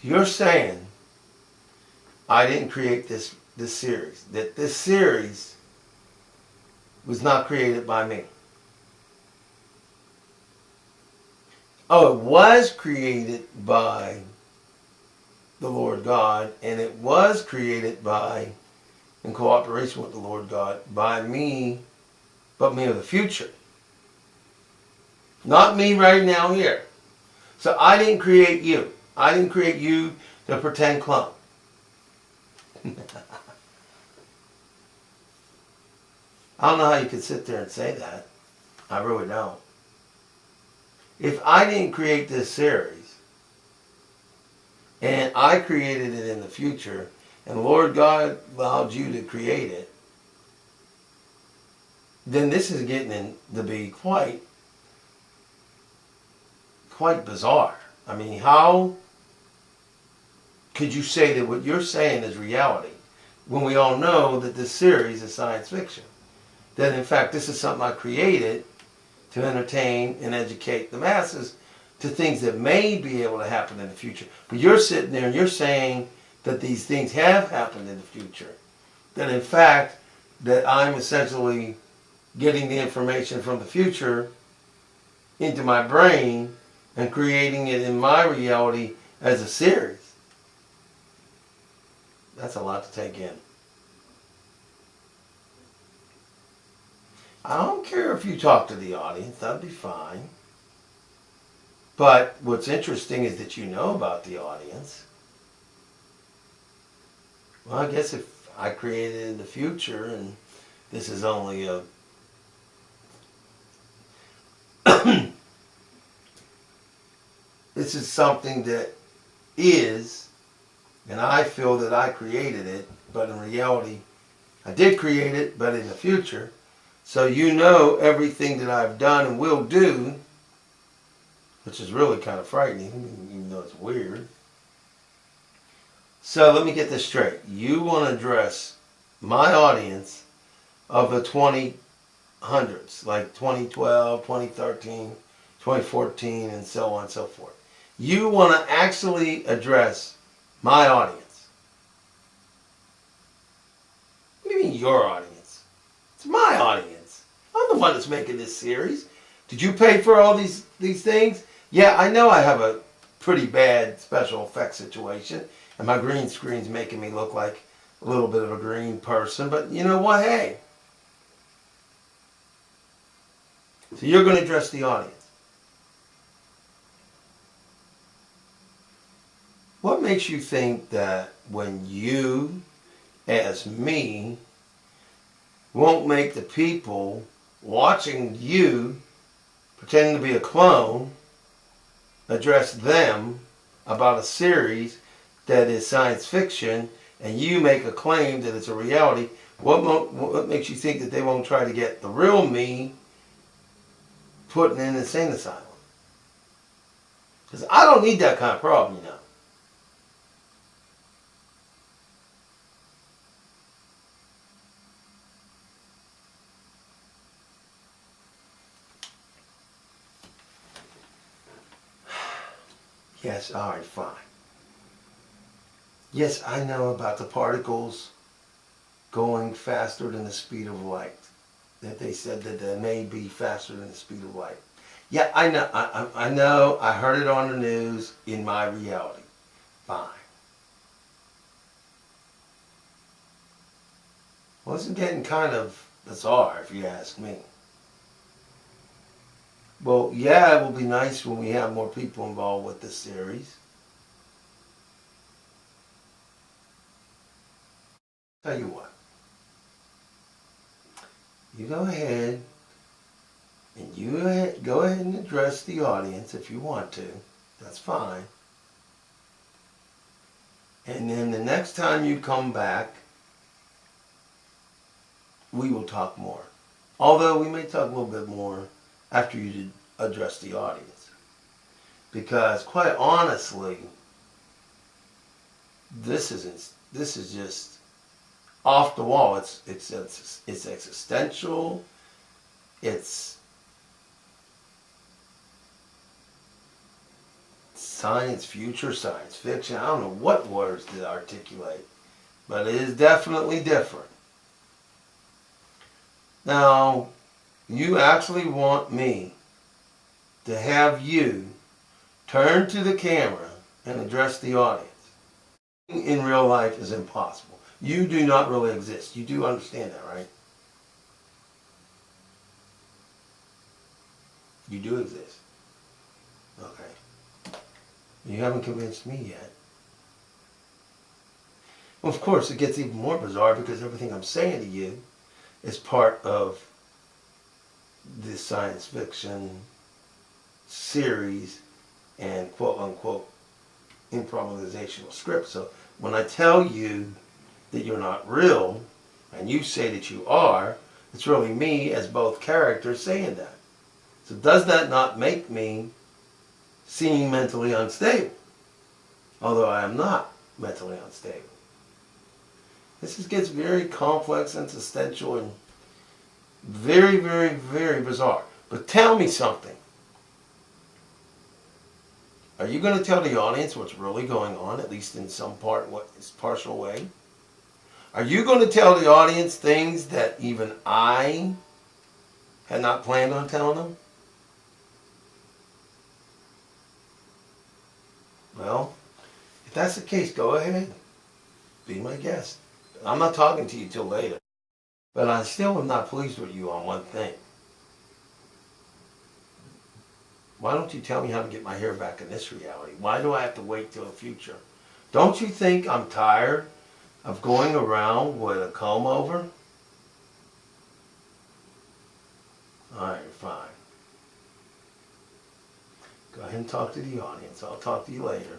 You're saying I didn't create this series. That this series was not created by me. Oh, it was created by the Lord God, and it was created by, in cooperation with the Lord God, by me, but me of the future. Not me right now here. So I didn't create you. I didn't create you, the pretend clone. I don't know how you could sit there and say that. I really don't. If I didn't create this series, and I created it in the future, and Lord God allowed you to create it, then this is getting to be quite bizarre. I mean, how could you say that what you're saying is reality when we all know that this series is science fiction? That in fact this is something I created to entertain and educate the masses to things that may be able to happen in the future. But you're sitting there and you're saying that these things have happened in the future. That in fact that I'm essentially getting the information from the future into my brain and creating it in my reality as a series. That's a lot to take in. I don't care if you talk to the audience, that'd be fine. But what's interesting is that you know about the audience. Well, I guess if I created it in the future and this is only a this is something that is, and I feel that I created it, but in reality, I did create it, but in the future. So you know everything that I've done and will do, which is really kind of frightening, even though it's weird. So let me get this straight. You want to address my audience of the 2000s, like 2012, 2013, 2014, and so on and so forth. You want to actually address my audience. What do you mean your audience? It's my audience. I'm the one that's making this series. Did you pay for all these things? Yeah, I know I have a pretty bad special effects situation, and my green screen's making me look like a little bit of a green person, but you know what? Hey. So you're going to address the audience. What makes you think that when you, as me, won't make the people watching you, pretending to be a clone, address them about a series that is science fiction, and you make a claim that it's a reality? What makes you think that they won't try to get the real me put in an insane asylum? Because I don't need that kind of problem, you know. Yes, all right, fine. Yes, I know about the particles going faster than the speed of light. That they said that they may be faster than the speed of light. Yeah, I know. I know. I heard it on the news in my reality. Fine. Well, this is getting kind of bizarre, if you ask me. Well, yeah, it will be nice when we have more people involved with this series. Tell you what. You go ahead and go ahead and address the audience if you want to. That's fine. And then the next time you come back, we will talk more. Although we may talk a little bit more after you address the audience. Because quite honestly, this is just off the wall. It's existential. It's science, future, science fiction. I don't know what words to articulate, but it is definitely different. Now, you actually want me to have you turn to the camera and address the audience. In real life is impossible. You do not really exist. You do understand that, right? You do exist. Okay. You haven't convinced me yet. Well, of course, it gets even more bizarre because everything I'm saying to you is part of this science fiction series and quote-unquote improvisational script. So when I tell you that you're not real and you say that you are, it's really me as both characters saying that. So does that not make me seem mentally unstable? Although I am not mentally unstable. This gets very complex and existential and very, very, very bizarre. But tell me something. Are you going to tell the audience what's really going on, at least in some partial way? Are you going to tell the audience things that even I had not planned on telling them? Well, if that's the case, go ahead. Be my guest. I'm not talking to you till later. But I still am not pleased with you on one thing. Why don't you tell me how to get my hair back in this reality? Why do I have to wait till the future? Don't you think I'm tired of going around with a comb over? Alright, fine. Go ahead and talk to the audience. I'll talk to you later.